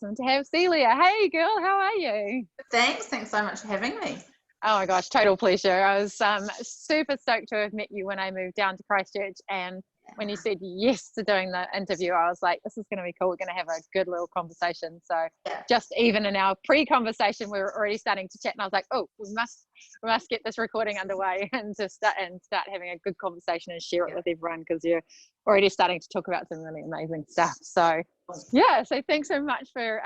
awesome to have Celia. Hey girl, how are you? Thanks so much for having me. Oh my gosh, total pleasure. I was super stoked to have met you when I moved down to Christchurch, and when you said yes to doing the interview, I was like, this is going to be cool. We're going to have a good little conversation. So just even in our pre-conversation, we were already starting to chat, and I was like, oh, we must get this recording underway and start having a good conversation and share it with everyone, because you're already starting to talk about some really amazing stuff. So yeah, so thanks so much for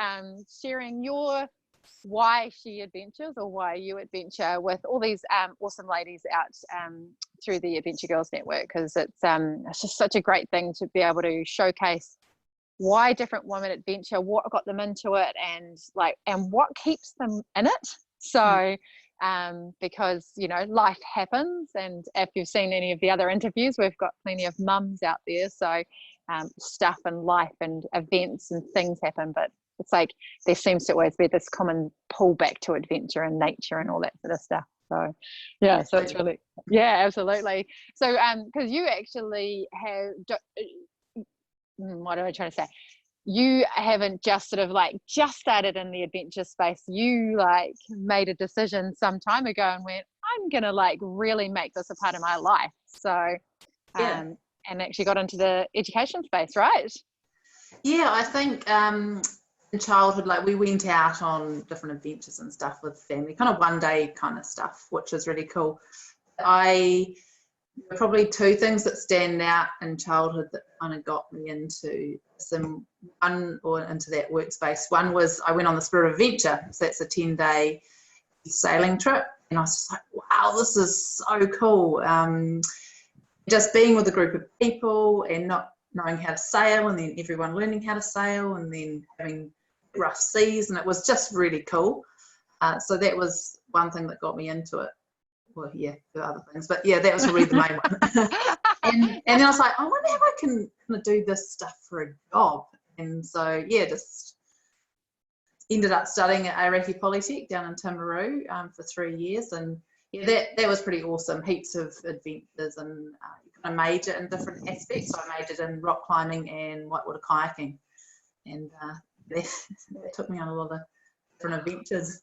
sharing your why she adventures, or why you adventure, with all these awesome ladies out through the Adventure Girls Network, because it's just such a great thing to be able to showcase why different women adventure, what got them into it, and what keeps them in it. So because life happens, and if you've seen any of the other interviews, we've got plenty of mums out there, so stuff and life and events and things happen, but it's like there seems to always be this common pull back to adventure and nature and all that sort of stuff. So yeah, so it's really, absolutely. So because you actually have, what am I trying to say, you haven't just sort of just started in the adventure space. You made a decision some time ago and went, I'm gonna really make this a part of my life. So and actually got into the education space, right? Yeah, I think in childhood, we went out on different adventures and stuff with family, kind of one day kind of stuff, which is really cool. Probably two things that stand out in childhood that kind of got me into into that workspace. One was I went on the Spirit of Adventure, so that's a 10-day sailing trip, and I was just like, wow, this is so cool. Just being with a group of people and not knowing how to sail, and then everyone learning how to sail, and then having rough seas, and it was just really cool. So that was one thing that got me into it. Well, there are other things, but that was really the main one. and then I was like, I wonder if I can kind of do this stuff for a job. And so just ended up studying at Aoraki Polytech down in Tongariro for 3 years, and that was pretty awesome. Heaps of adventures, and you kind of major in different aspects. So I majored in rock climbing and whitewater kayaking, and that took me on a lot of different adventures.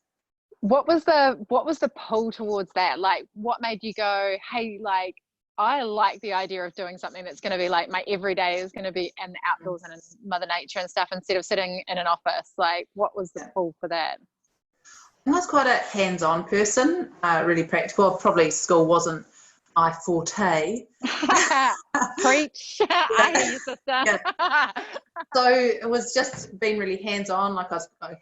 What was the pull towards that? What made you go, hey, I like the idea of doing something that's going to be my everyday is going to be in the outdoors and in Mother Nature and stuff, instead of sitting in an office? What was the pull for that? I was quite a hands-on person, really practical. Probably school wasn't my forte. Preach. I hear you, sister. So it was just being really hands-on. I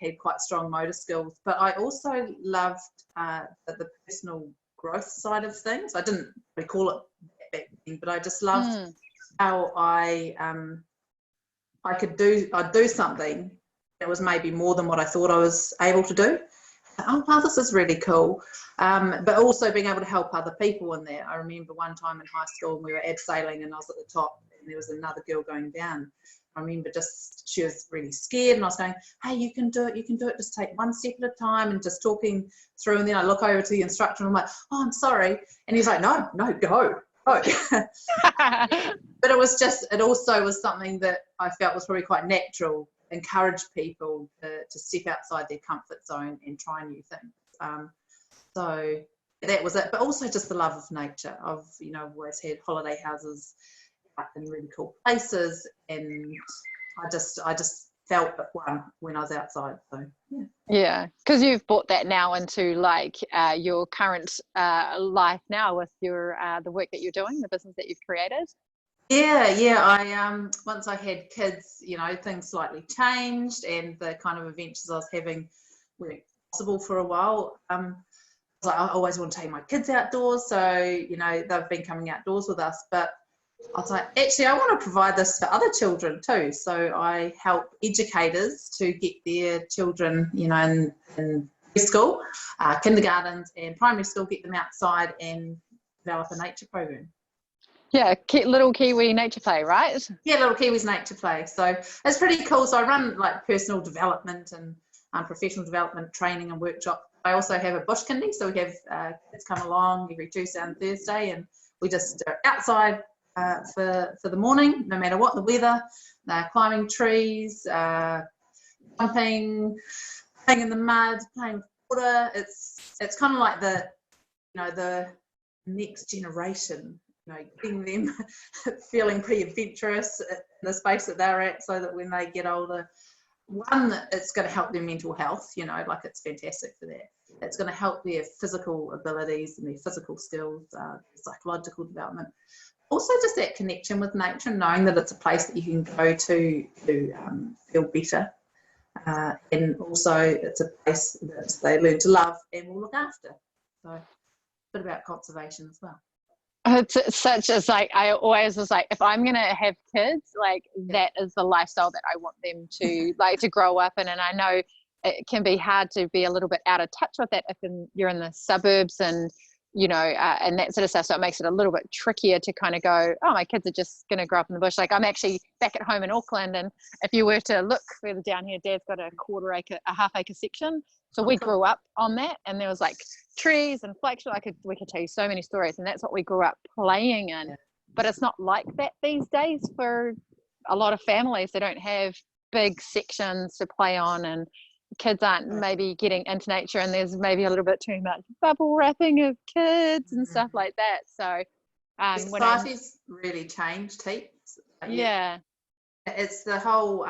had quite strong motor skills, but I also loved the personal growth side of things. I didn't really call it that back then, but I just loved how I'd do something that was maybe more than what I thought I was able to do. Oh, wow, this is really cool. But also being able to help other people in there. I remember one time in high school we were abseiling, and I was at the top, and there was another girl going down. I remember she was really scared, and I was going, hey, you can do it, just take one step at a time, and just talking through. And then I look over to the instructor, and I'm like, oh, I'm sorry. And he's like, no, go. But it also was something that I felt was probably quite natural. Encourage people to step outside their comfort zone and try new things. So that was it. But also just the love of nature. I've always had holiday houses up in really cool places, and I just felt at one when I was outside. So because you've brought that now into your current life now with your the work that you're doing, the business that you've created. I once I had kids, things slightly changed, and the kind of adventures I was having weren't possible for a while. I always want to take my kids outdoors, so they've been coming outdoors with us, but I was like, actually I want to provide this for other children too. So I help educators to get their children, in preschool, kindergartens and primary school, get them outside and develop a nature program. Yeah, little Kiwi nature play, right? Yeah, little Kiwis nature play. So it's pretty cool. So I run personal development and professional development training and workshops. I also have a bush kindy, so we have kids come along every Tuesday and Thursday, and we just are outside for the morning, no matter what the weather. They're climbing trees, jumping, playing in the mud, playing with water. It's kind of like the next generation, getting them feeling pretty adventurous in the space that they're at, so that when they get older, one, it's going to help their mental health, like it's fantastic for that. It's going to help their physical abilities and their physical skills, psychological development. Also just that connection with nature, knowing that it's a place that you can go to feel better. And also it's a place that they learn to love and will look after. So a bit about conservation as well. It's like, I always was like, if I'm gonna have kids, like that is the lifestyle that I want them to like to grow up in. And I know it can be hard to be a little bit out of touch with that if you're in the suburbs and and that sort of stuff. So it makes it a little bit trickier to kind of go, oh, my kids are just going to grow up in the bush. Like I'm actually back at home in Auckland, and if you were to look further down here, Dad's got a half acre section. So we grew up on that, and there was like trees and flakes. We could tell you so many stories, and that's what we grew up playing in. But it's not like that these days for a lot of families. They don't have big sections to play on, and kids aren't maybe getting into nature, and there's maybe a little bit too much bubble wrapping of kids and stuff like that. So society's really changed heaps. Yeah. It's the whole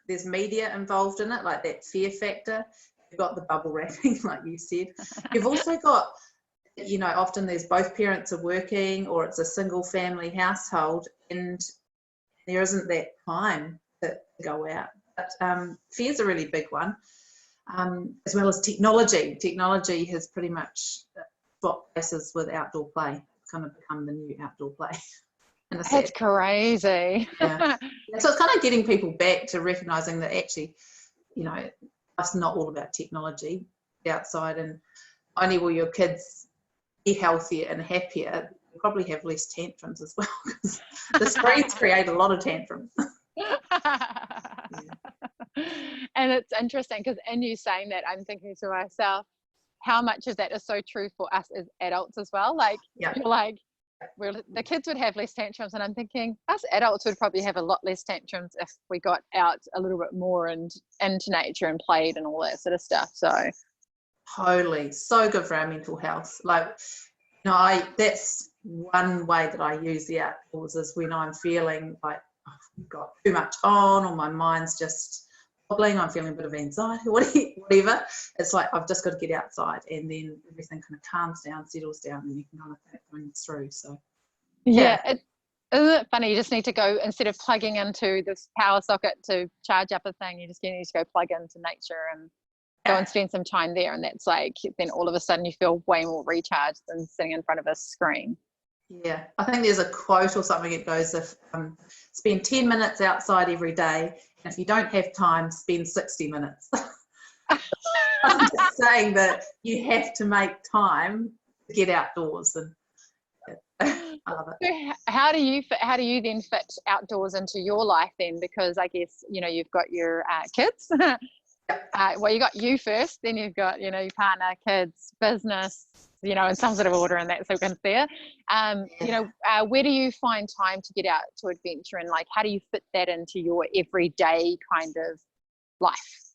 there's media involved in it, like that fear factor. You've got the bubble wrapping, like you said. You've also got, often there's both parents are working, or it's a single family household, and there isn't that time to go out. But fear's a really big one. As well as technology. Technology has pretty much swapped places with outdoor play. It's kind of become the new outdoor play. That's crazy. Yeah. So it's kind of getting people back to recognising that actually, it's not all about technology outside, and only will your kids be healthier and happier. You'll probably have less tantrums as well, because the screens create a lot of tantrums. And it's interesting because in you saying that, I'm thinking to myself, how much of that is so true for us as adults as well. Like you're like, the kids would have less tantrums, and I'm thinking us adults would probably have a lot less tantrums if we got out a little bit more and into nature and played and all that sort of stuff. So totally, so good for our mental health. Like that's one way that I use the outdoors, is when I'm feeling like I've got too much on, or my mind's just wobbling, I'm feeling a bit of anxiety, whatever. It's like I've just got to get outside, and then everything kind of calms down, settles down, and you can kind of think things through. So isn't it funny? You just need to go, instead of plugging into this power socket to charge up a thing, you need to go plug into nature and go and spend some time there. And that's like, then all of a sudden you feel way more recharged than sitting in front of a screen. Yeah, I think there's a quote or something. It goes, if spend 10 minutes outside every day, and if you don't have time, spend 60 minutes. I'm just saying that you have to make time to get outdoors, and I love it. So how do you then fit outdoors into your life then? Because I guess you've got your kids. Well, you got you first, then you've got your partner, kids, business, in some sort of order in that sequence there. Where do you find time to get out to adventure, and like how do you fit that into your everyday kind of life?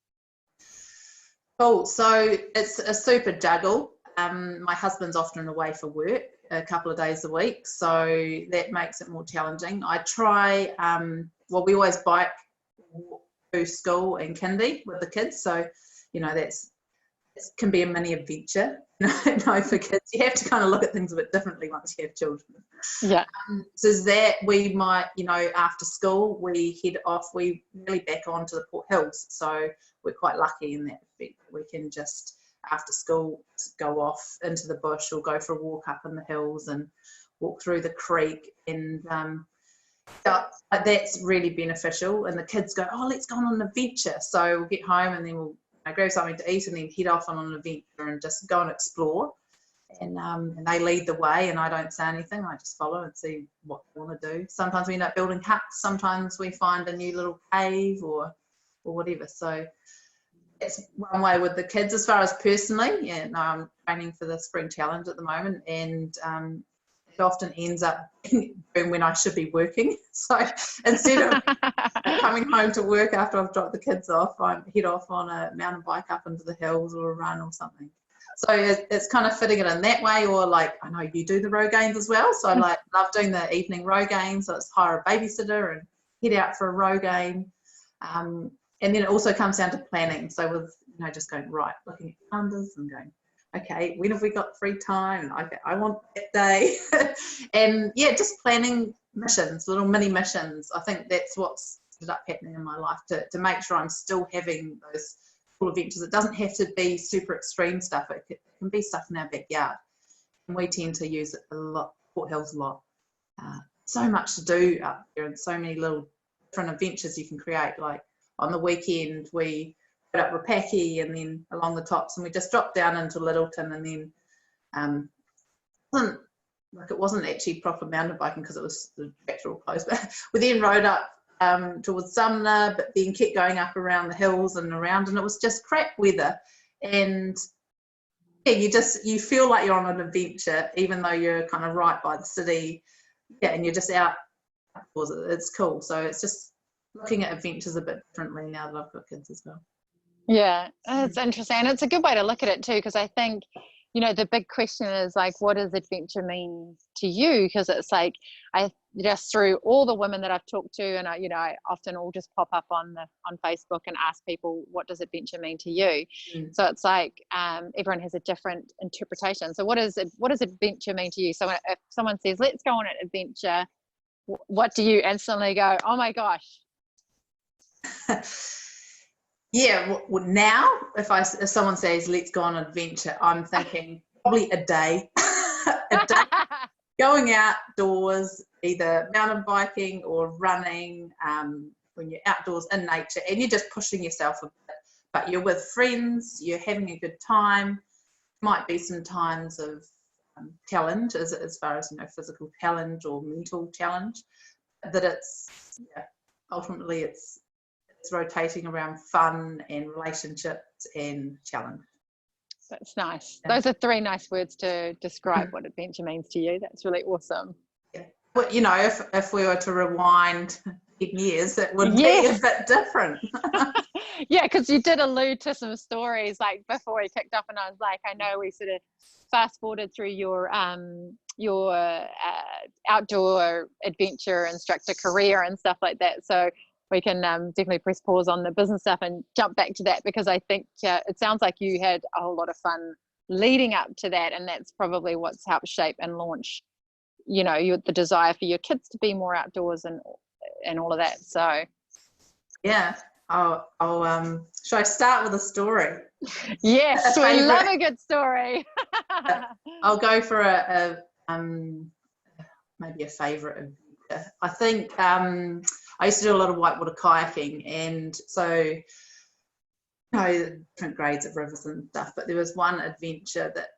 Cool. So it's a super juggle. My husband's often away for work a couple of days a week, so that makes it more challenging. I try, we always bike to school and kindy with the kids, so it can be a mini adventure. For kids, you have to kind of look at things a bit differently once you have children. Yeah. So that we might, after school, we head off, we really back onto the Port Hills. So we're quite lucky in that respect. We can just, after school, go off into the bush or go for a walk up in the hills and walk through the creek. And that's really beneficial. And the kids go, oh, let's go on an adventure. So we'll get home and then we'll grab something to eat and then head off on an adventure and just go and explore. And they lead the way, and I don't say anything. I just follow and see what they want to do. Sometimes we end up building huts. Sometimes we find a new little cave or whatever. So it's one way with the kids. As far as personally, I'm training for the Spring Challenge at the moment, and it often ends up being when I should be working. So instead of coming home to work after I've dropped the kids off, I head off on a mountain bike up into the hills or a run or something. So it's kind of fitting it in that way. Or like, I know you do the row games as well, so I love doing the evening row games. So it's hire a babysitter and head out for a row game. And then it also comes down to planning. So with, just going, right, looking at calendars and going, okay, when have we got free time? Okay, I want that day. And yeah, just planning missions, little mini missions. I think that's what's ended up happening in my life, to make sure I'm still having those cool adventures. It doesn't have to be super extreme stuff. It can be stuff in our backyard. And we tend to use it a lot, Port Hills a lot. So much to do up there, and so many little different adventures you can create. Like on the weekend, we put up Rapaki and then along the tops, and we just dropped down into Littleton, and then it wasn't actually proper mountain biking because it was the tracks were all closed, but we then rode up towards Sumner, but then kept going up around the hills and around, and it was just crap weather. And yeah, you feel like you're on an adventure, even though you're kind of right by the city. Yeah, and you're just out. It's cool. So it's just looking at adventures a bit differently now that I've got kids as well. Yeah, it's interesting, and it's a good way to look at it too, because I think, the big question is like, what does adventure mean to you? Because it's like, I just, through all the women that I've talked to, and I often will just pop up on Facebook and ask people, what does adventure mean to you? So it's like, everyone has a different interpretation. So what does adventure mean to you? So if someone says, let's go on an adventure, what do you instantly go, oh my gosh? Yeah, well, now if someone says let's go on an adventure, I'm thinking probably a day, going outdoors, either mountain biking or running, when you're outdoors in nature and you're just pushing yourself a bit, but you're with friends, you're having a good time. Might be some times of challenge as far as physical challenge or mental challenge, that it's ultimately it's rotating around fun and relationships and challenge. That's nice. Those are 3 nice words to describe what adventure means to you. That's really awesome. Yeah. But if we were to rewind 10 years, it would be a bit different. Yeah, because you did allude to some stories like before we kicked off, and I was like, I know we sort of fast forwarded through your outdoor adventure instructor career and stuff like that. So we can definitely press pause on the business stuff and jump back to that, because I think it sounds like you had a whole lot of fun leading up to that, and that's probably what's helped shape and launch, the desire for your kids to be more outdoors and all of that. So yeah, I'll shall I start with a story? Yes, we love a good story. I'll go for a maybe a favorite adventure. I think I used to do a lot of whitewater kayaking, and so different grades of rivers and stuff, but there was one adventure that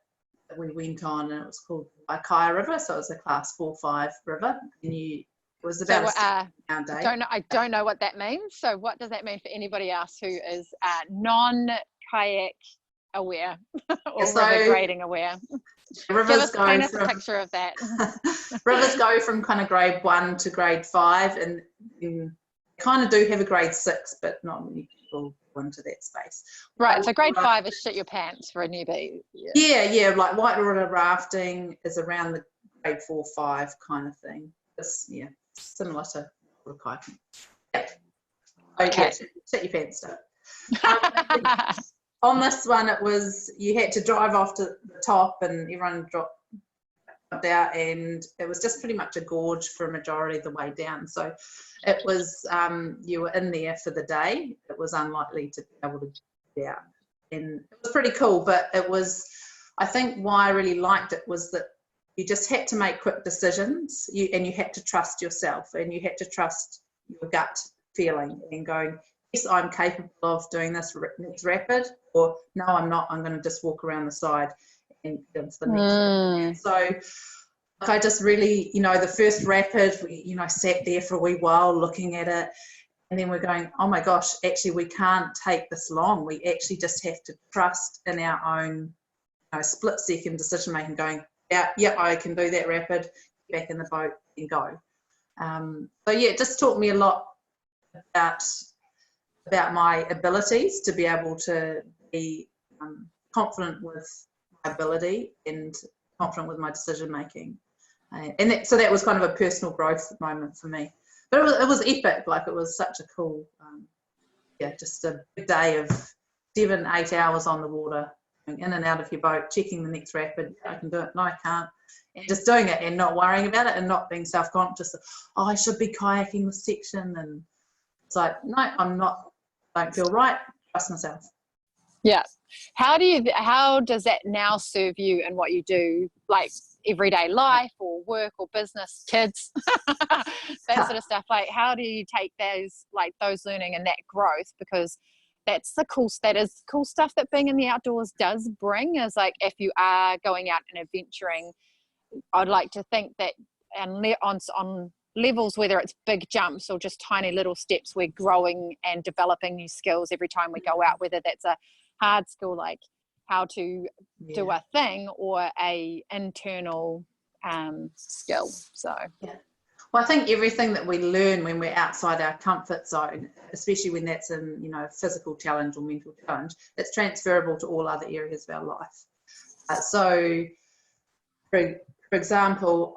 we went on, and it was called Waikaia River. So it was a class 4-5 river, and it was about a day. I don't know what that means. So what does that mean for anybody else who is non-kayak aware or river grading aware? Rivers paint us a picture of that. Rivers go from kind of grade 1 to grade 5, and kind of do have a grade 6, but not many people go into that space. Right, so grade 5 is shit your pants for a newbie. Yeah, like whitewater rafting is around the grade 4-5 kind of thing. It's similar to kayaking. Yeah. Okay, shit your pants stuff. On this one, it was you had to drive off to the top, and everyone dropped out, and it was just pretty much a gorge for a majority of the way down. So it was you were in there for the day. It was unlikely to be able to get out, and it was pretty cool. But it was, I think, why I really liked it was that you just had to make quick decisions, and you had to trust yourself, and you had to trust your gut feeling and going, yes, I'm capable of doing this next rapid, or no, I'm not. I'm going to just walk around the side and get into the next. So I just really, the first rapid, we, sat there for a wee while looking at it, and then we're going, oh my gosh, actually we can't take this long. We actually just have to trust in our own split-second decision-making, going, yeah, I can do that rapid, get back in the boat and go. So yeah, it just taught me a lot about my abilities to be able to be confident with my ability and confident with my decision making. And so that was kind of a personal growth moment for me. But it was epic. Like, it was such a cool, just a big day of 7-8 hours on the water, going in and out of your boat, checking the next rapid. I can do it. No, I can't. And just doing it and not worrying about it and not being self-conscious. Oh, I should be kayaking this section. And it's like, no, I'm not. Don't feel right. Trust myself. Yeah. How does that now serve you in what you do, like everyday life or work or business, kids, that sort of stuff? Like, how do you take those learning and that growth? Because that is cool stuff that being in the outdoors does bring, is like, if you are going out and adventuring, I'd like to think that, and on levels, whether it's big jumps or just tiny little steps, we're growing and developing new skills every time we go out, whether that's a hard skill like how to do a thing or a internal skill. So well, I think everything that we learn when we're outside our comfort zone, especially when that's in a physical challenge or mental challenge, it's transferable to all other areas of our life. So for example,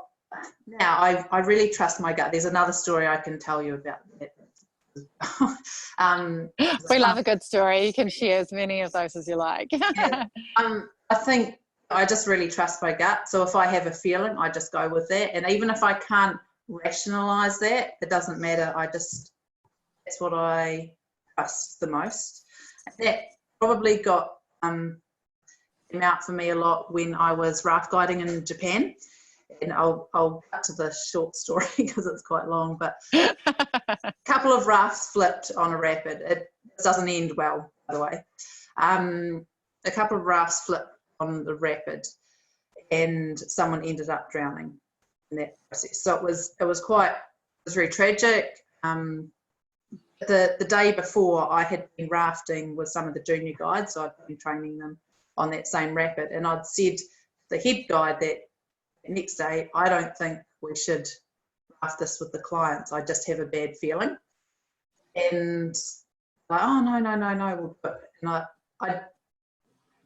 now I really trust my gut. There's another story I can tell you about that. We love a good story. You can share as many of those as you like. I think I just really trust my gut. So if I have a feeling, I just go with that. And even if I can't rationalize that, it doesn't matter. That's what I trust the most. That probably came out for me a lot when I was raft guiding in Japan. And I'll cut to the short story because it's quite long, but a couple of rafts flipped on a rapid. It doesn't end well, by the way. A couple of rafts flipped on the rapid and someone ended up drowning in that process. So it was very tragic. The day before, I had been rafting with some of the junior guides, so I'd been training them on that same rapid, and I'd said to the head guide that next day, I don't think we should raft this with the clients. I just have a bad feeling. And like, oh, no, we'll do it. And I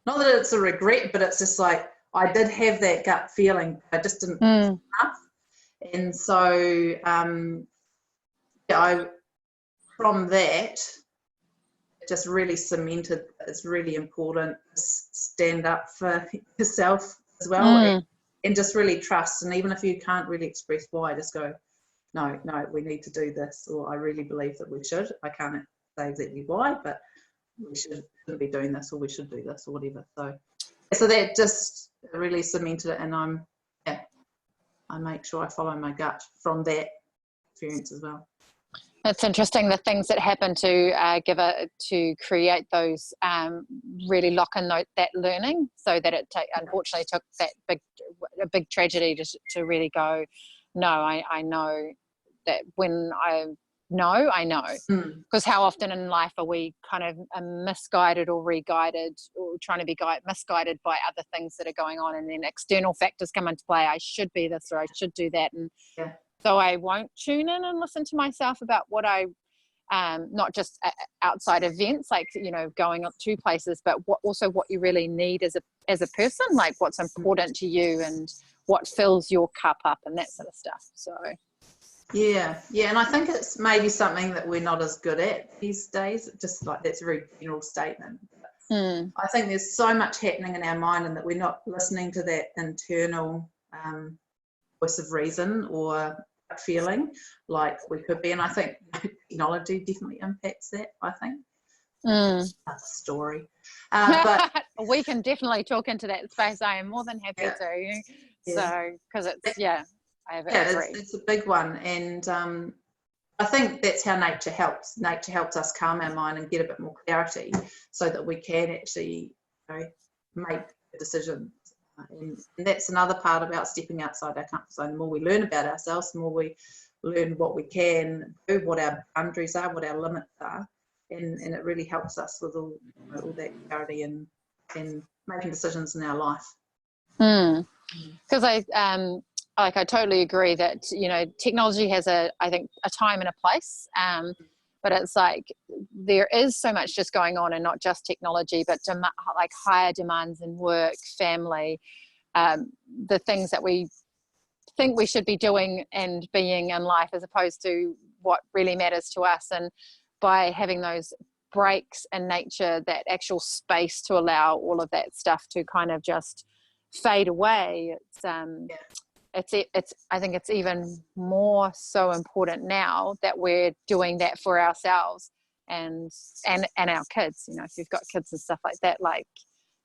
not that it's a regret, but it's just like, I did have that gut feeling. I just didn't enough. And so, from that, it just really cemented it's really important to stand up for yourself as well. And just really trust. And even if you can't really express why, just go, no, we need to do this, or I really believe that we should. I can't say exactly why, but we shouldn't be doing this, or we should do this, or whatever. So that just really cemented it, and I make sure I follow my gut from that experience as well. It's interesting, the things that happen to create those, really lock in that learning, so that it unfortunately took a big tragedy to really go, no, I know that when I know. Because how often in life are we kind of misguided or re-guided, or trying to be misguided by other things that are going on, and then external factors come into play. I should be this, or I should do that, and so I won't tune in and listen to myself about what I, not just outside events, like, going up to places, but what you really need as a person, like what's important to you and what fills your cup up and that sort of stuff. So. Yeah, and I think it's maybe something that we're not as good at these days, just like that's a very general statement. I think there's so much happening in our mind, and that we're not listening to that internal voice of reason or feeling like we could be. And I think technology definitely impacts that, I think. That's a story. But we can definitely talk into that space. I am more than happy to. So, because it's a big one. And I think that's how nature helps. Nature helps us calm our mind and get a bit more clarity, so that we can actually make decisions. And that's another part about stepping outside our comfort zone. The more we learn about ourselves, the more we learn what we can do, what our boundaries are, what our limits are, and it really helps us with all that clarity and making decisions in our life. because I totally agree that, you know, technology has I think a time and a place, but it's like there is so much just going on, and not just technology, but like higher demands in work, family, the things that we think we should be doing and being in life, as opposed to what really matters to us. And by having those breaks in nature, that actual space to allow all of that stuff to kind of just fade away, it's I think it's even more so important now that we're doing that for ourselves and our kids. You know, if you've got kids and stuff like that, like,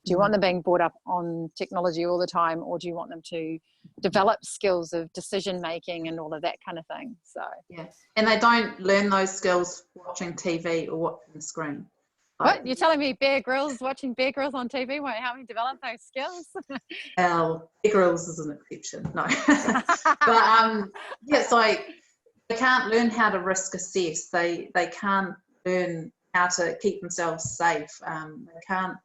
do you want them being brought up on technology all the time, or do you want them to develop skills of decision making and all of that kind of thing? So yeah, and they don't learn those skills watching TV or watching the screen. What, you're telling me watching Bear Grylls on TV won't help me develop those skills? Well, Bear Grylls is an exception, no. But yeah, it's like they can't learn how to risk assess. They can't learn how to keep themselves safe. They can't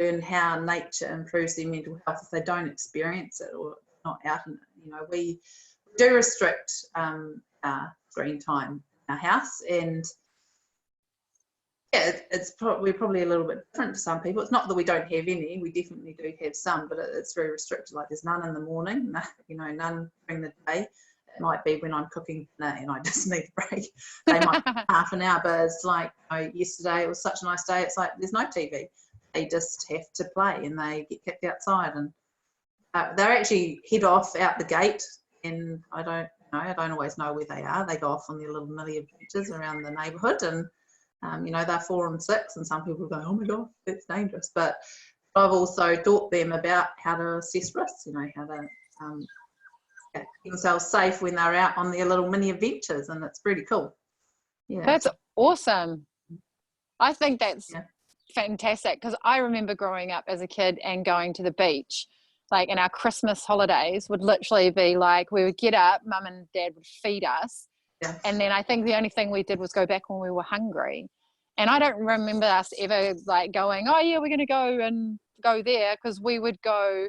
learn how nature improves their mental health if they don't experience it or not out in it. You know, we do restrict our screen time in our house, and yeah, we're probably a little bit different to some people. It's not that we don't have any, we definitely do have some, but it's very restricted. Like, there's none in the morning, none during the day. It might be when I'm cooking dinner and I just need a break. They might be half an hour, but it's like, yesterday it was such a nice day, it's like there's no TV. They just have to play, and they get kicked outside, and they actually head off out the gate, and I don't always know where they are. They go off on their little mini adventures around the neighbourhood, and they're 4 and 6, and some people go, oh my god, that's dangerous. But I've also taught them about how to assess risks, how to keep themselves safe when they're out on their little mini adventures, and it's pretty cool. Yeah, that's awesome. I think that's fantastic, because I remember growing up as a kid and going to the beach, like, in our Christmas holidays would literally be like, we would get up, mum and dad would feed us, and then I think the only thing we did was go back when we were hungry. And I don't remember us ever like going, oh yeah, we're going to go there, because we would go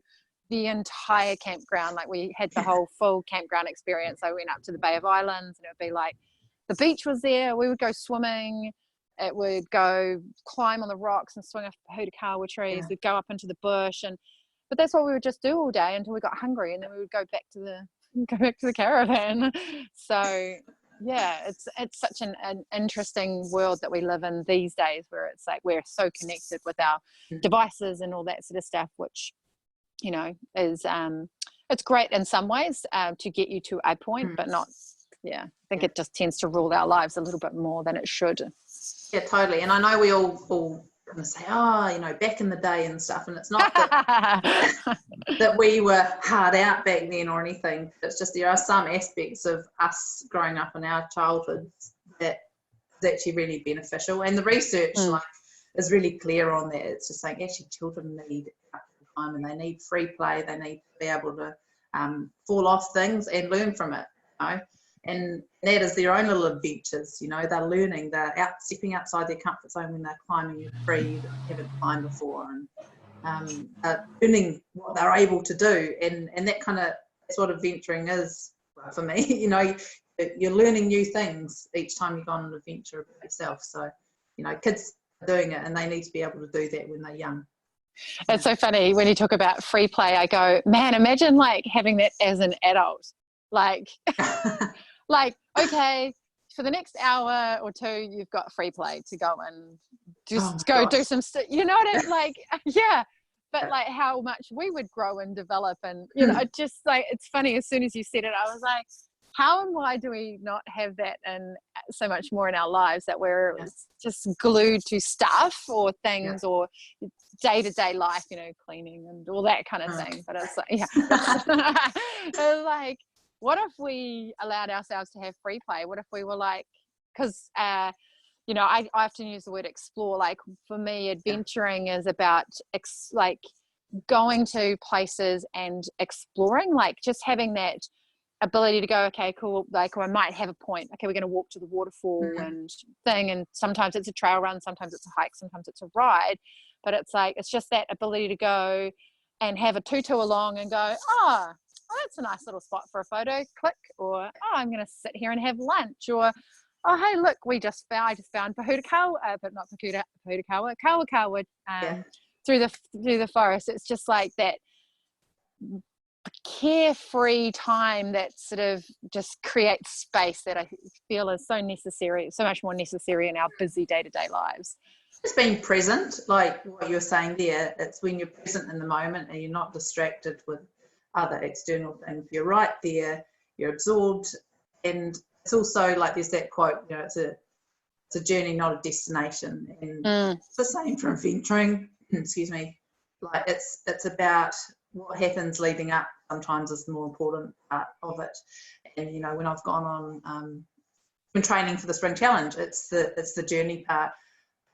the entire campground. Like, we had the whole full campground experience. I went up to the Bay of Islands, and it would be like the beach was there, we would go swimming, it would go climb on the rocks and swing off Hutakawa trees, we'd go up into the bush, but that's what we would just do all day until we got hungry, and then we would go back to the caravan. So yeah, it's such an interesting world that we live in these days, where it's like we're so connected with our devices and all that sort of stuff, which is it's great in some ways to get you to a point, but not. I think it just tends to rule our lives a little bit more than it should. Yeah, totally. And I know we all going to say, back in the day and stuff, and it's not that we were hard out back then or anything. It's just there are some aspects of us growing up in our childhoods that is actually really beneficial, and the research is really clear on that. It's just saying actually children need time, and they need free play. They need to be able to fall off things and learn from it. And that is their own little adventures. They're learning, they're stepping outside their comfort zone when they're climbing a tree that they haven't climbed before, and learning what they're able to do, and that's what adventuring is for me. You're learning new things each time you go on an adventure about yourself. So kids are doing it, and they need to be able to do that when they're young. It's so funny when you talk about free play. I go, man, imagine like having that as an adult, like like, okay, for the next hour or two, you've got free play to go and just do some stuff. You know what I like? Yeah. But like how much we would grow and develop, and just like, it's funny, as soon as you said it, I was like, how and why do we not have that and so much more in our lives, that we're just glued to stuff or things or day-to-day life, cleaning and all that kind of thing. But it's like, it's like, what if we allowed ourselves to have free play? What if we were like, because I often use the word explore. Like, for me, adventuring is about like going to places and exploring, like just having that ability to go, okay, cool, like, or I might have a point, okay, we're going to walk to the waterfall and thing, and sometimes it's a trail run, sometimes it's a hike, sometimes it's a ride, but it's like, it's just that ability to go, and have a tutu along and go, oh, that's a nice little spot for a photo, click, or oh, I'm going to sit here and have lunch, or oh, hey, look, I just found Pahutakawa, but not Pahutakawa, Kawakawa, through the forest. It's just like that carefree time that sort of just creates space that I feel is so necessary, so much more necessary in our busy day-to-day lives. Just being present, like what you're saying there, it's when you're present in the moment and you're not distracted with other external things. You're right there, you're absorbed, and it's also like there's that quote, you know, it's a journey, not a destination. And it's the same for adventuring, excuse me, like it's about what happens leading up sometimes is the more important part of it. And you know, when I've gone on when training for the spring challenge, it's the journey part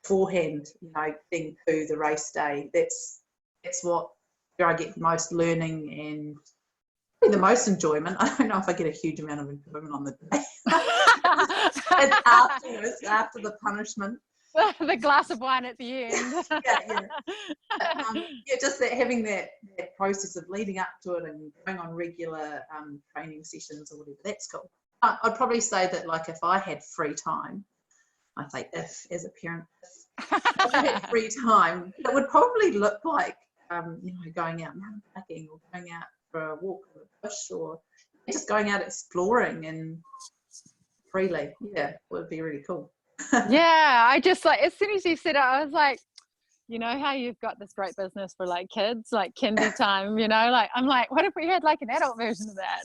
beforehand, you know, getting to the race day. That's what where I get the most learning and the most enjoyment. I don't know if I get a huge amount of enjoyment on the day. It's afterwards, after the punishment. The glass of wine at the end. Just that having that process of leading up to it and going on regular training sessions or whatever, that's cool. I'd probably say that, like, if I had free time, I say if, as a parent, if I had free time, it would probably look like, you know, going out mountain biking or going out for a walk in the bush or just going out exploring and freely. Yeah, it would be really cool. Yeah, I just, like, as soon as you said it, I was like, you know how you've got this great business for like kids, like kindy time, you know, like I'm like, what if we had like an adult version of that?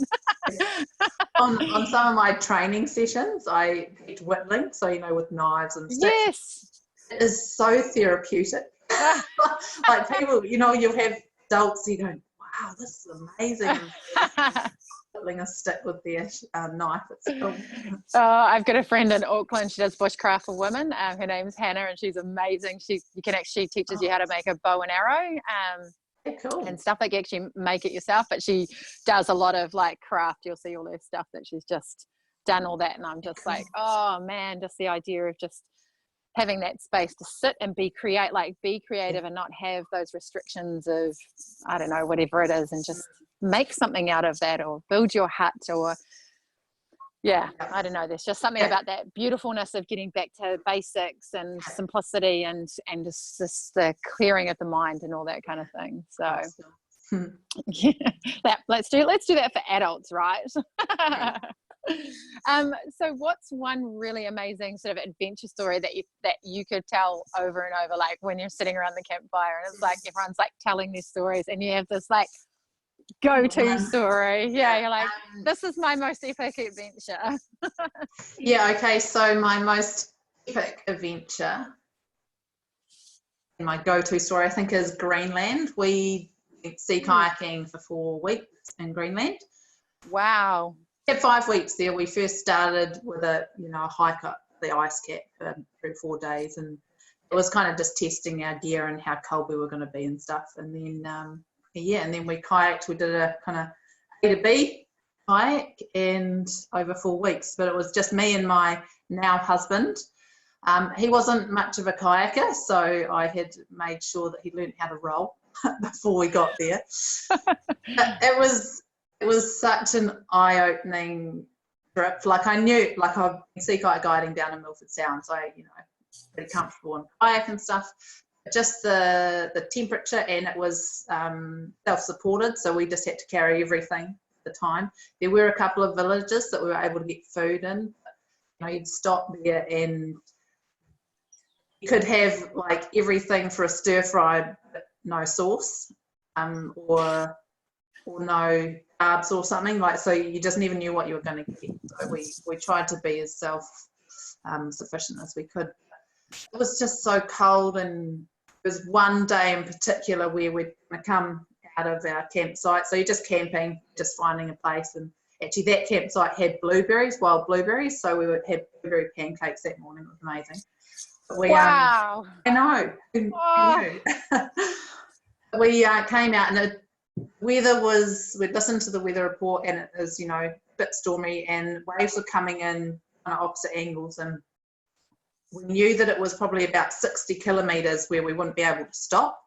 on some of my training sessions, I teach whittling, so you know, with knives and sticks. Yes, it is so therapeutic. Like people, you know, you'll have adults, you go, wow, this is amazing. Whittling a stick with their knife, it's cool. Oh, I've got a friend in Auckland. She does bushcraft for women. Her name's Hannah, and she's amazing. She teaches you how to make a bow and arrow, cool. and stuff. Like, you actually make it yourself, but she does a lot of like craft. You'll see all her stuff that she's just done all that, and I'm just like, oh man, just the idea of just having that space to sit and be creative and not have those restrictions of, I don't know, whatever it is, and just make something out of that, or build your hut, or I don't know, there's just something about that beautifulness of getting back to basics and simplicity and just the clearing of the mind and all that kind of thing. So let's do that for adults, right? So what's one really amazing sort of adventure story that you could tell over and over, like when you're sitting around the campfire and it's like everyone's like telling their stories and you have this like go-to story? You're like, this is my most epic adventure. Okay, so my most epic adventure and my go-to story, I think, is Greenland. We went sea kayaking for 4 weeks in Greenland. Wow. We had 5 weeks there. We first started with a hike up the ice cap for 3 or 4 days, and it was kind of just testing our gear and how cold we were going to be and stuff. And then and then we kayaked. We did a kind of A to B kayak and over 4 weeks, but it was just me and my now husband. He wasn't much of a kayaker, so I had made sure that he learned how to roll before we got there. It was such an eye-opening trip. Like, I knew, like, I've been sea kayak guiding down in Milford Sound, so pretty comfortable in kayak and stuff. Just the temperature, and it was self-supported, so we just had to carry everything at the time. There were a couple of villages that we were able to get food in. You'd stop there and you could have like everything for a stir fry, but no sauce, or no carbs or something, like, so you just never knew what you were going to get. So we tried to be as self sufficient as we could. It was just so cold, and there was one day in particular where we'd come out of our campsite. So you're just camping, just finding a place, and actually that campsite had wild blueberries, so we would have blueberry pancakes that morning. It was amazing. Wow. I know. We came out, and the weather was, we'd listened to the weather report, and it was, a bit stormy, and waves were coming in on opposite angles, and we knew that it was probably about 60 kilometres where we wouldn't be able to stop.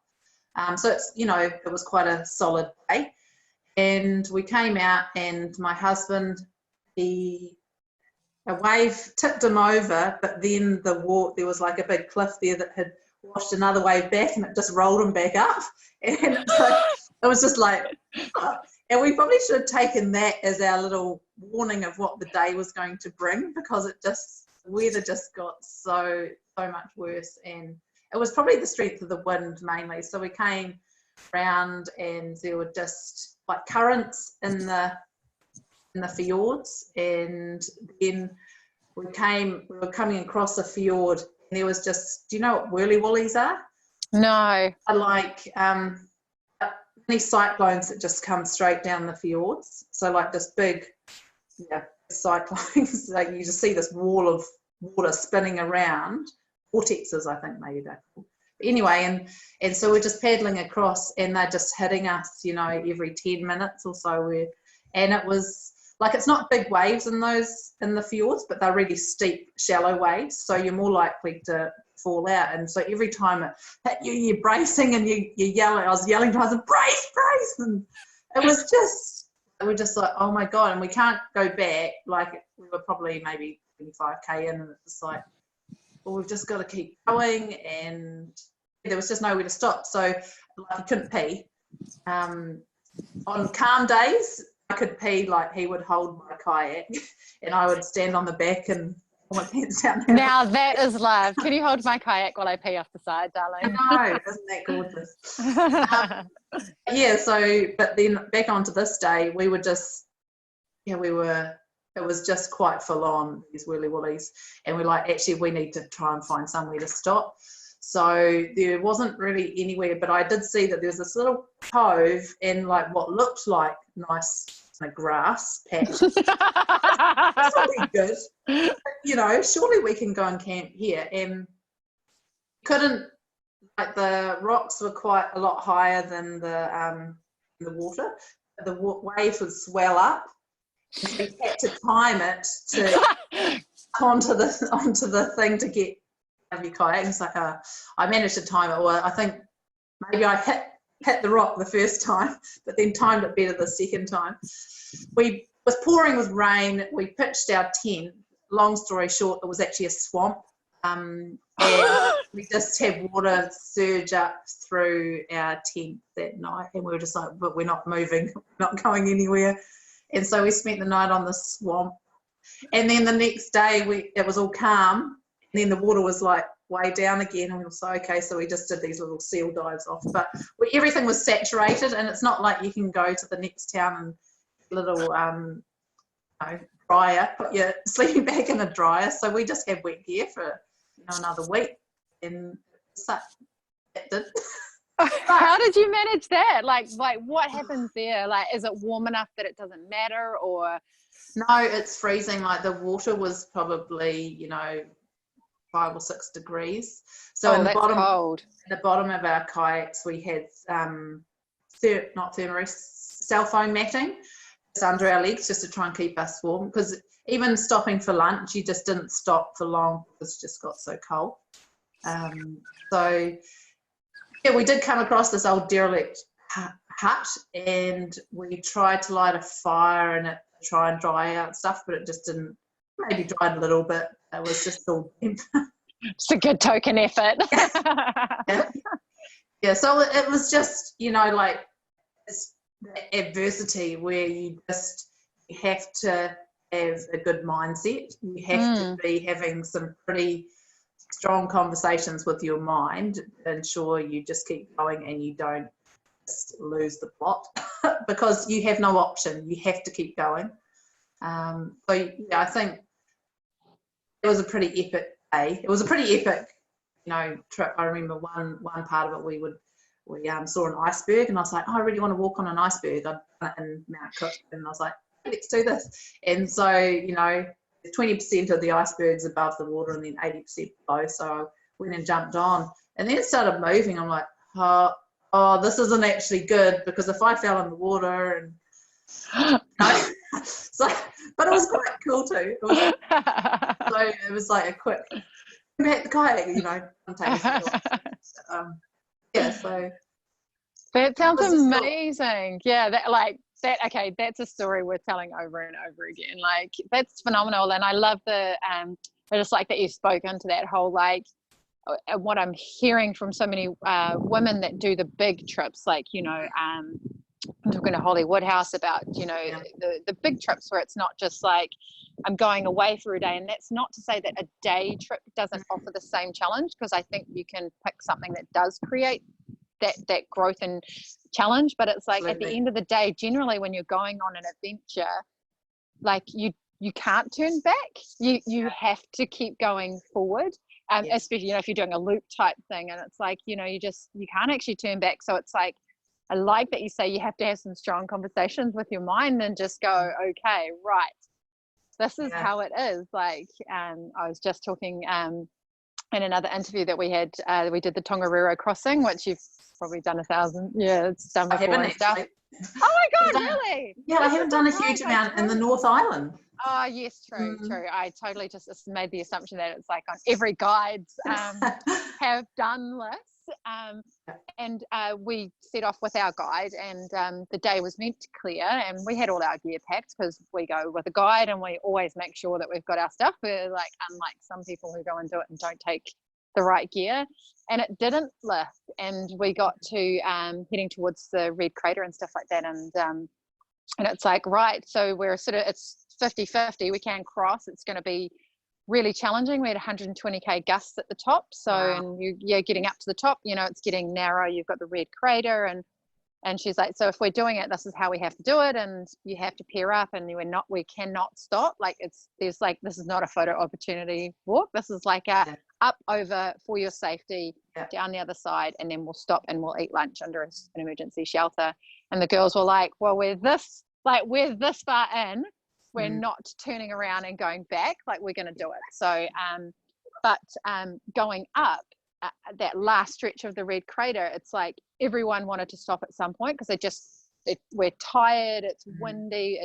So it's, it was quite a solid day. And we came out, and my husband, a wave tipped him over, but then there was like a big cliff there that had washed another wave back, and it just rolled him back up. And so it was just like, and we probably should have taken that as our little warning of what the day was going to bring, because the weather just got so much worse. And it was probably the strength of the wind mainly. So we came round, and there were just like currents in the fjords, and then we were coming across a fjord, and there was just, do you know what whirly-woolies are? No. Are like many cyclones that just come straight down the fjords. So like this big, cyclones, like you just see this wall of water spinning around, vortexes, I think maybe they're called. Anyway, and so we're just paddling across, and they're just hitting us, every 10 minutes or so. And it was like, it's not big waves in the fjords, but they're really steep, shallow waves, so you're more likely to fall out. And so every time it hit you, you're bracing, and you're yelling. I was yelling to my husband, brace, and we're just like, oh my God. And we can't go back. Like, we were probably maybe 25k in, and it's like, well, we've just got to keep going. And there was just nowhere to stop. So like, I couldn't pee. On calm days, I could pee, like he would hold my kayak, and I would stand on the back and pull my pants down. Now that is love. Can you hold my kayak while I pee off the side, darling? No, isn't that gorgeous? But then back onto this day, we were just, it was just quite full on, these whirly-woolies, and we're like, actually, we need to try and find somewhere to stop. So there wasn't really anywhere, but I did see that there's this little cove and like what looked like nice grass patch. That's probably good. But, surely we can go and camp here. And couldn't, like, the rocks were quite a lot higher than the water. The wave would swell up. And we had to time it to onto the thing to get out of your kayak. It's like, I managed to time it. Well, I think maybe I hit the rock the first time, but then timed it better the second time. It was pouring with rain. We pitched our tent. Long story short, it was actually a swamp. And we just had water surge up through our tent that night, and we were just like, but we're not moving, we're not going anywhere. And so we spent the night on the swamp. And then the next day, it was all calm, and then the water was like way down again, and we were so, okay, so we just did these little seal dives off. But everything was saturated, and it's not like you can go to the next town and little dryer, put your sleeping bag in a dryer. So we just had wet gear for another week, and that did. How did you manage that? Like what happens there? Like, is it warm enough that it doesn't matter, or? No, it's freezing. Like, the water was probably 5 or 6 degrees. So in the bottom of our kayaks, we had not thermarest, cell phone matting just under our legs, just to try and keep us warm, because even stopping for lunch, you just didn't stop for long because it just got so cold. We did come across this old derelict hut, and we tried to light a fire in it to try and dry out stuff, but it just didn't. Maybe dried a little bit. It was just all It's a good token effort. Yeah. So it was just, like, it's adversity where you have to have a good mindset. You have to be having some pretty strong conversations with your mind to ensure you just keep going and you don't just lose the plot because you have no option. You have to keep going. I think it was a pretty epic day. It was a pretty epic, trip. I remember one part of it, we saw an iceberg, and I was like, I really want to walk on an iceberg. I'd done it in Mount Cook, and I was like, let's do this. And so, 20% of the iceberg's above the water and then 80% below. So I went and jumped on, and then it started moving. I'm like, oh, this isn't actually good, because if I fell in the water and but it was quite cool too. It was like a quick back the kayak, I'm taking it. So That sounds was just amazing. Yeah, that like that. Okay, that's a story worth telling over and over again. Like that's phenomenal, and I love I just like that you've spoken to that whole like what I'm hearing from so many women that do the big trips, like I'm talking to Holly Woodhouse about yeah. the big trips where it's not just like I'm going away for a day, and that's not to say that a day trip doesn't offer the same challenge, because I think you can pick something that does create that growth and challenge. But it's like Absolutely. at the end of the day, generally when you're going on an adventure, like you can't turn back. You have to keep going forward. Yes. Especially if you're doing a loop type thing, and it's like you can't actually turn back. So it's like I like that you say you have to have some strong conversations with your mind and just go, okay, right, this is how it is. Like I was just talking in another interview that we had, we did the Tongariro Crossing, which you've probably done 1,000. Yeah, it's done before and stuff. Oh my God, really? Yeah, I haven't done a huge amount in the North Island. Oh yes, true. I totally just made the assumption that it's like on every guide's have done list. And we set off with our guide, and the day was meant to clear, and we had all our gear packed because we go with a guide and we always make sure that we've got our stuff. We're like, unlike some people who go and do it and don't take the right gear, and it didn't lift, and we got to heading towards the red crater and stuff like that, and it's like, right, so we're sort of, it's 50-50, we can cross, it's going to be really challenging. We had 120k gusts at the top, so and you're getting up to the top, it's getting narrow, you've got the red crater, and she's like, so if we're doing it, this is how we have to do it, and you have to pair up, and we cannot stop. Like this is not a photo opportunity walk, this is like a up over for your safety, down the other side, and then we'll stop and we'll eat lunch under an emergency shelter. And the girls were like, well, we're this far in, we're not turning around and going back, like we're going to do it. So but going up that last stretch of the red crater, it's like everyone wanted to stop at some point because we're tired, it's windy,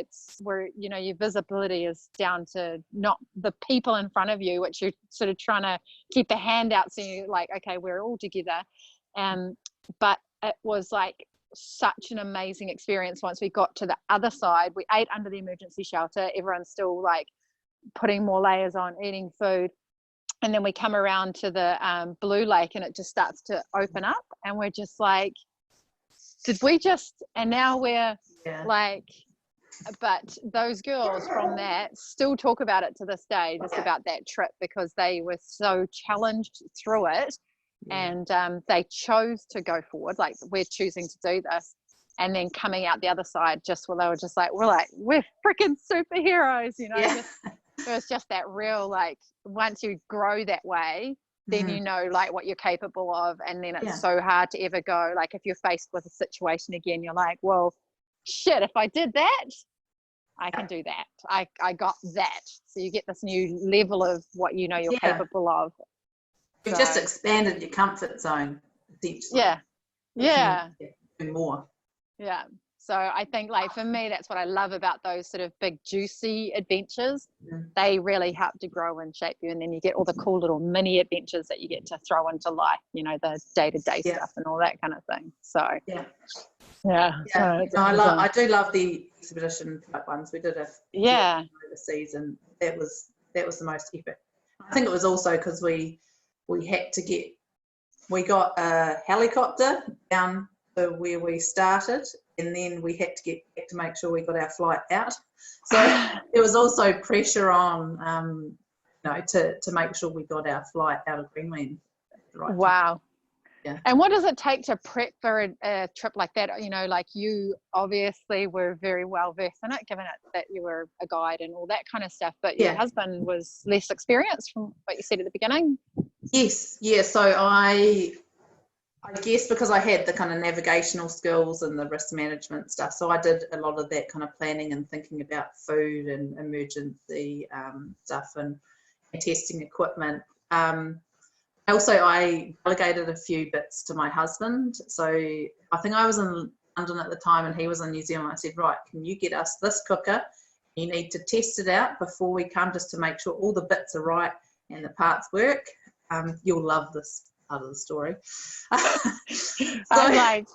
your visibility is down to not the people in front of you, which you're sort of trying to keep a hand out, so you're like, okay, we're all together. But it was like such an amazing experience. Once we got to the other side, we ate under the emergency shelter, everyone's still like putting more layers on, eating food, and then we come around to the blue lake, and it just starts to open up, and we're just like, did we just, and now we're like, but those girls from that still talk about it to this day, just about that trip, because they were so challenged through it, and they chose to go forward, like we're choosing to do this, and then coming out the other side, they were just like, we're freaking superheroes, it was just that real, like, once you grow that way, then like what you're capable of, and then it's so hard to ever go, like if you're faced with a situation again, you're like, well, shit, if I did that, I can do that. I got that. So you get this new level of what you're capable of. You've just expanded your comfort zone, essentially. Do more. Yeah. So I think, like, for me, that's what I love about those sort of big, juicy adventures. They really help to grow and shape you. And then you get all the cool little mini adventures that you get to throw into life, the day-to-day stuff and all that kind of thing. So, So I do love the expedition type ones. We did overseas, and that was the most epic. I think it was also because we got a helicopter down to where we started, and then we had to get back to make sure we got our flight out. So there was also pressure on, to make sure we got our flight out of Greenland. Wow. Yeah. And what does it take to prep for a trip like that? Like you obviously were very well versed in it, given that you were a guide and all that kind of stuff, but your husband was less experienced, from what you said at the beginning. Yes. Yeah. So I guess because I had the kind of navigational skills and the risk management stuff, so I did a lot of that kind of planning and thinking about food and emergency stuff and testing equipment. Also, I delegated a few bits to my husband. So I think I was in London at the time and he was in New Zealand. I said, right, can you get us this cooker? You need to test it out before we come, just to make sure all the bits are right and the parts work. You'll love this part of the story. I'm like,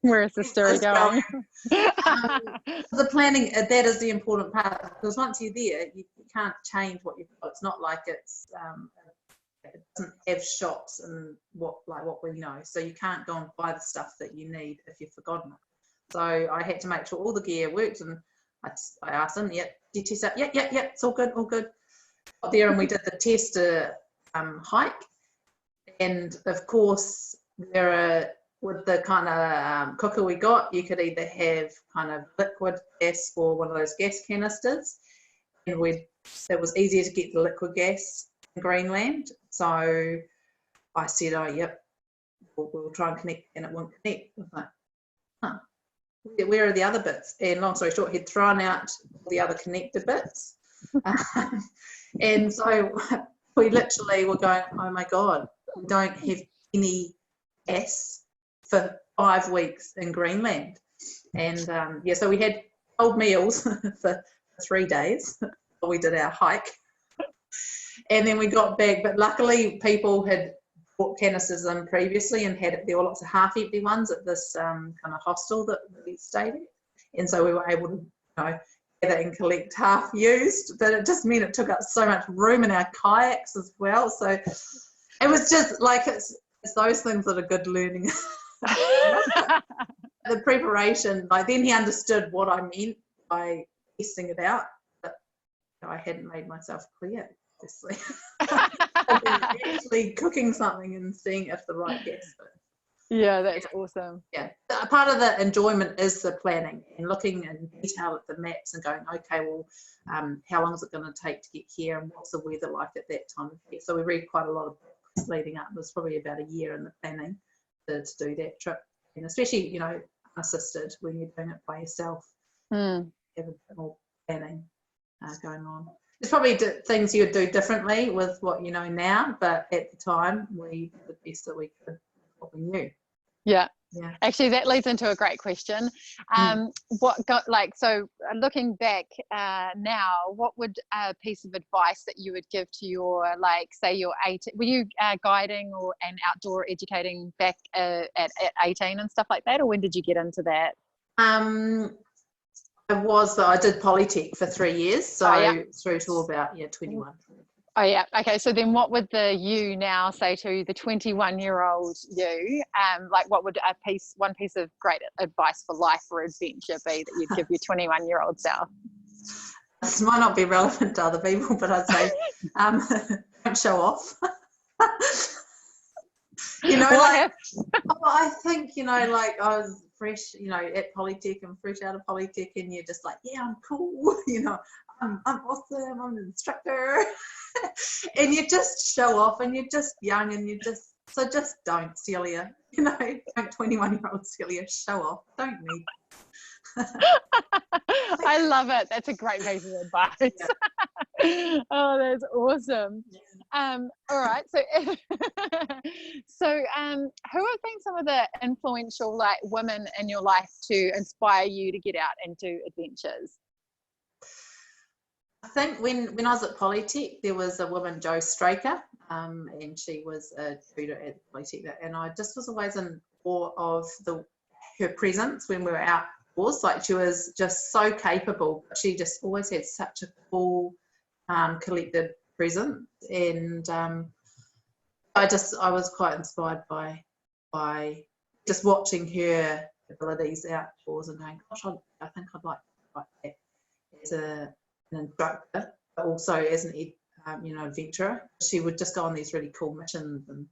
Where is the story going? The planning, that is the important part, because once you're there, you can't change what you've got. It's not like it doesn't have shops and what we know, so you can't go and buy the stuff that you need if you've forgotten it. So I had to make sure all the gear worked, and I asked them, did you test out? Yeah, it's all good. Got there and we did the test hike, and of course with the kind of cooker we got, you could either have kind of liquid gas or one of those gas canisters, and it was easier to get the liquid gas in Greenland. So I said, we'll try and connect, and it won't connect. I was like, where are the other bits? And long story short, he'd thrown out the other connector bits. And so we literally were going, oh my God, we don't have any gas for 5 weeks in Greenland. And so we had cold meals for 3 days while we did our hike. And then we got back, but luckily people had bought canisters in previously, and there were lots of half-empty ones at this kind of hostel that we stayed at. And so we were able to gather and collect half used, but it just meant it took up so much room in our kayaks as well. So it was just like, it's those things that are good learning. The preparation, then he understood what I meant by testing it out, but I hadn't made myself clear, obviously. Actually cooking something and seeing if the right gas fit. Yeah, that's awesome. Yeah, part of the enjoyment is the planning and looking in detail at the maps and going, okay, well, how long is it going to take to get here, and what's the weather like at that time of year? So we read quite a lot of books leading up. It was probably about a year in the planning to do that trip, and especially unassisted when you're doing it by yourself. Have a bit more planning going on. There's probably things you would do differently with what you know now, but at the time we did the best that we could with what we knew. Yeah. Actually, that leads into a great question. So looking back now, what would a piece of advice that you would give to your, say your 18, were you guiding and outdoor educating back at 18 and stuff like that, or when did you get into that? I did Polytech for 3 years, so through to about 21. Oh yeah, okay. So then, what would the you now say to the 21-year-old you? What would one piece of great advice for life or adventure be that you'd give your 21-year-old self? This might not be relevant to other people, but I'd say don't show off. I think I was fresh, at Polytech and fresh out of Polytech, and you're just like, yeah, I'm cool, I'm awesome, I'm an instructor. And you just show off, and you're just young, and just don't, Celia, don't 21-year-old Celia show off, don't need. I love it. That's a great piece of advice. Yeah. Oh, that's awesome. All right. So, who have been some of the influential women in your life to inspire you to get out and do adventures? I think when I was at Polytech, there was a woman, Jo Straker, and she was a tutor at Polytech, and I just was always in awe of her presence when we were outdoors. She was just so capable, but she just always had such a cool, collected presence, and I was quite inspired by just watching her abilities outdoors and going, gosh, I think I'd like that as an instructor, but also as an adventurer. She would just go on these really cool missions, and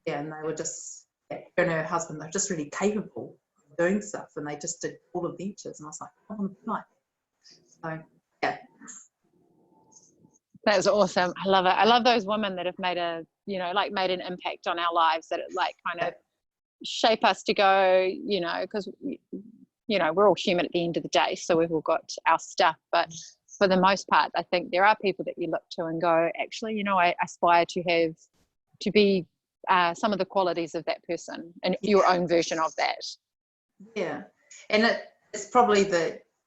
they were just, her and her husband, they're just really capable of doing stuff, and they just did cool adventures, and I was like, I want to be like that. So yeah. That's awesome. I love it. I love those women that have made made an impact on our lives, that it kind of shape us to go, because we're all human at the end of the day, so we've all got our stuff, but for the most part, I think there are people that you look to and go, actually, I aspire to be some of the qualities of that person, and your own version of that. Yeah, and it's probably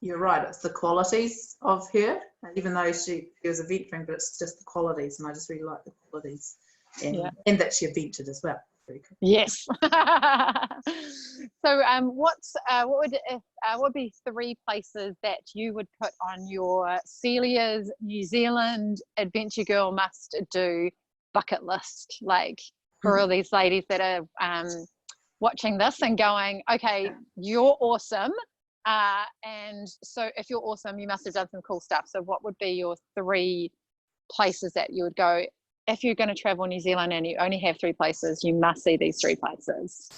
you're right, it's the qualities of her, even though she was adventuring, but it's just the qualities, and I just really like the qualities, and that she adventured as well. Very cool. Yes. So So what would be 3 places that you would put on your Celia's New Zealand Adventure Girl must do bucket list, like for all these ladies that are watching this and going, okay, you're awesome, and so if you're awesome, you must have done some cool stuff. So what would be your 3 places that you would go if you're going to travel New Zealand and you only have 3 places? You must see these 3 places.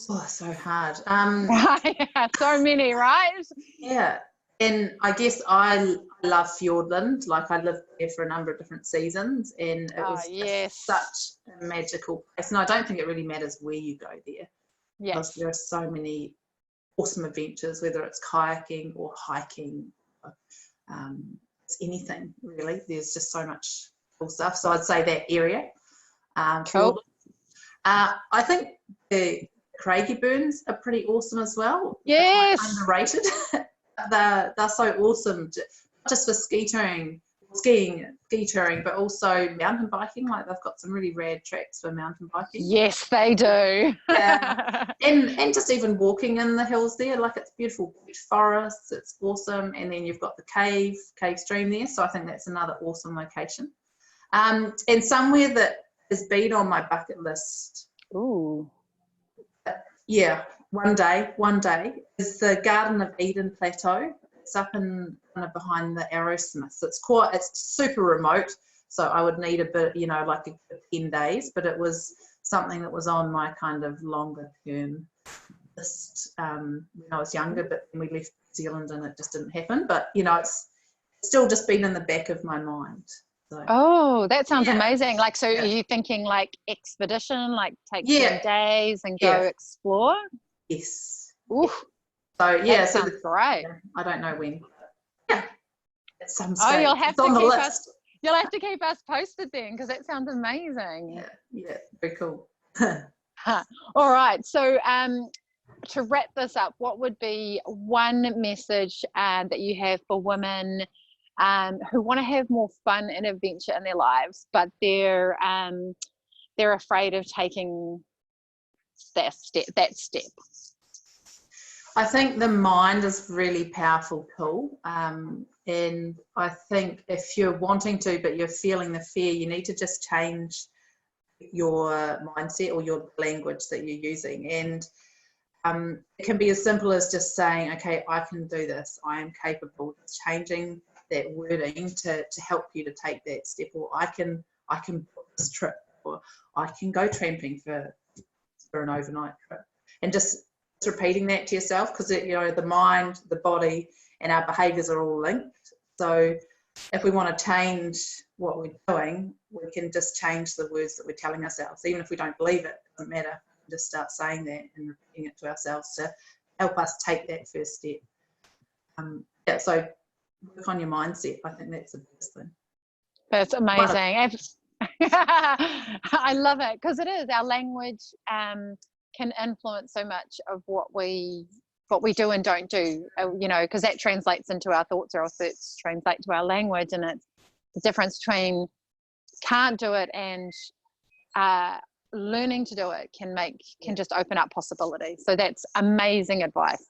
Oh, so hard. Yeah, so many, right? Yeah, and I guess I love Fiordland. Like, I lived there for a number of different seasons, and it was just such a magical place. And I don't think it really matters where you go there, because there are so many awesome adventures, whether it's kayaking or hiking, it's anything really. There's just so much cool stuff. So I'd say that area. Cool. I think the Craigie Burns are pretty awesome as well. Yes. Underrated. they're so awesome, not just for ski touring, but also mountain biking. Like, they've got some really rad tracks for mountain biking. Yes, they do. And just even walking in the hills there, like, it's beautiful beach forests, it's awesome. And then you've got the cave stream there, so I think that's another awesome location. And somewhere that has been on my bucket list. Ooh. Yeah, one day is the Garden of Eden Plateau. It's up in kind of behind the Arrowsmiths. It's super remote, so I would need a bit, like 10 days, but it was something that was on my kind of longer term list when I was younger, but we left New Zealand and it just didn't happen. But it's still just been in the back of my mind. So, oh, that sounds amazing. Like, so are you thinking like expedition, like take 10 days and go explore? Yes. Ooh. So that sounds great. I don't know when. Yeah. At some stage. Oh, you'll have it's on the list. You'll have to keep us posted then, because that sounds amazing. Yeah, very cool. All right. So to wrap this up, what would be one message that you have for women who want to have more fun and adventure in their lives, but they're afraid of taking that step? I think the mind is really powerful tool, and I think if you're wanting to but you're feeling the fear, you need to just change your mindset or your language that you're using. And it can be as simple as just saying, okay, I can do this, I am capable. Changing that wording to help you to take that step, or I can book this trip, or I can go tramping for an overnight trip, and just repeating that to yourself, because the mind, the body, and our behaviours are all linked. So if we want to change what we're doing, we can just change the words that we're telling ourselves. Even if we don't believe it, doesn't matter. We can just start saying that and repeating it to ourselves to help us take that first step. So work on your mindset. I think that's the biggest thing. That's amazing. I love it, because it is, our language can influence so much of what we do and don't do, because that translates into our thoughts, or our thoughts translate to our language, and it's the difference between can't do it and learning to do it can just open up possibilities. So that's amazing advice.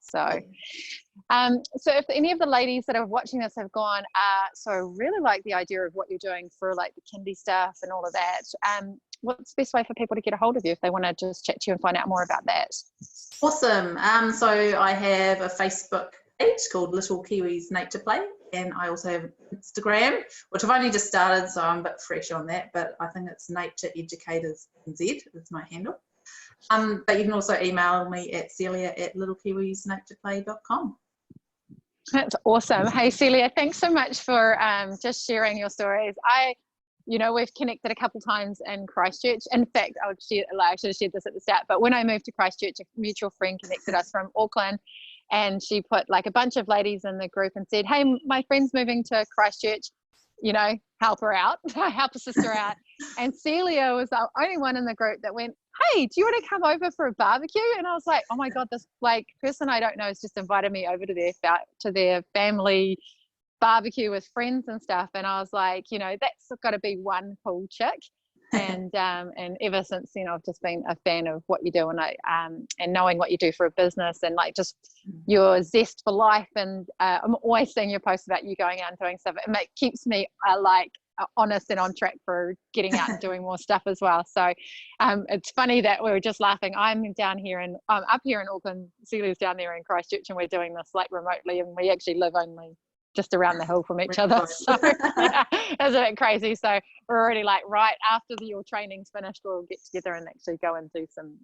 So so if any of the ladies that are watching this have gone, so I really like the idea of what you're doing for like the kindy stuff and all of that, what's the best way for people to get a hold of you if they want to just chat to you and find out more about that? Awesome. So I have a Facebook page called Little Kiwis Nature Play, and I also have Instagram, which I've only just started, so I'm a bit fresh on that, but I think it's Nature Educators NZ is my handle. But you can also email me at celia@littlekiwisnatureplay.com. That's awesome. Hey, Celia, thanks so much for just sharing your stories. We've connected a couple times in Christchurch. In fact, I should have shared this at the start, but when I moved to Christchurch, a mutual friend connected us from Auckland, and she put like a bunch of ladies in the group and said, hey, my friend's moving to Christchurch, help her out, help a sister out. And Celia was the only one in the group that went, hey, do you want to come over for a barbecue? And I was like, oh my God, this person I don't know has just invited me over to their family barbecue with friends and stuff. And I was like, that's got to be one cool chick. And ever since then I've just been a fan of what you do, and knowing what you do for a business, and like just your zest for life. And I'm always seeing your posts about you going out and doing stuff. It keeps me honest and on track for getting out and doing more stuff as well. So it's funny that we were just laughing. I'm up here in Auckland, Celia's down there in Christchurch, and we're doing this like remotely, and we actually live only just around the hill from each other. So yeah, it's a bit crazy. So we're already like, right after your training's finished, we'll get together and actually go and do some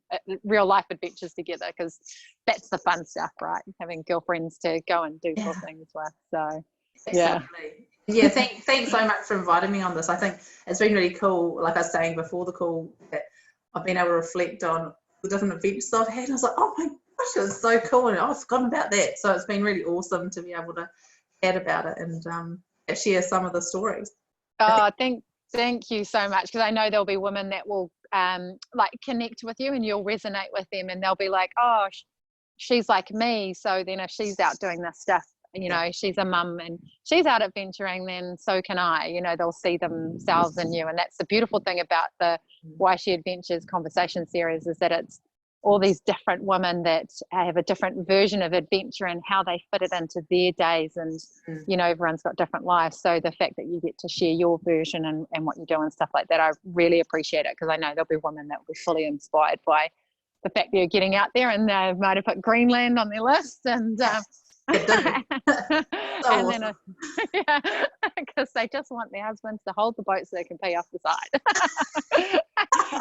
real life adventures together, because that's the fun stuff, right? Having girlfriends to go and do cool things with. So yeah, thanks so much for inviting me on this. I think it's been really cool. Like I was saying before the call, that I've been able to reflect on the different adventures I've had. I was like, oh my gosh, it was so cool, and I've forgotten about that. So it's been really awesome to be able to chat about it and share some of the stories. Oh, thank you so much, because I know there'll be women that will like connect with you, and you'll resonate with them, and they'll be like, oh, she's like me. So then if she's out doing this stuff, she's a mum and she's out adventuring, then so can I. They'll see themselves in you. And that's the beautiful thing about the Why She Adventures conversation series, is that it's all these different women that have a different version of adventure and how they fit it into their days. And everyone's got different lives, so the fact that you get to share your version and what you do and stuff like that, I really appreciate it, because I know there'll be women that will be fully inspired by the fact that you're getting out there, and they might have put Greenland on their list, and Awesome. Because they just want their husbands to hold the boat so they can pay off the side.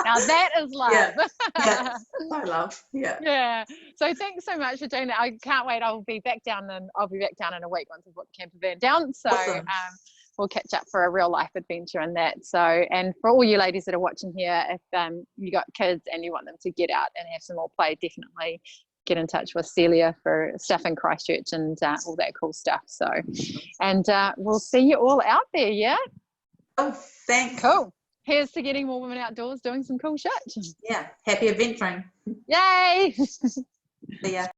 Now that is love. Yeah, I love. Yeah. So thanks so much for doing that. I can't wait. I'll be back down in a week once I've got the camper van down. So awesome. We'll catch up for a real life adventure in that. So, and for all you ladies that are watching here, if you got kids and you want them to get out and have some more play, definitely get in touch with Celia for stuff in Christchurch and all that cool stuff. So, and we'll see you all out there. Yeah. Oh, thanks. Cool. Here's to getting more women outdoors doing some cool shit. Yeah. Happy adventuring. Yay. See ya.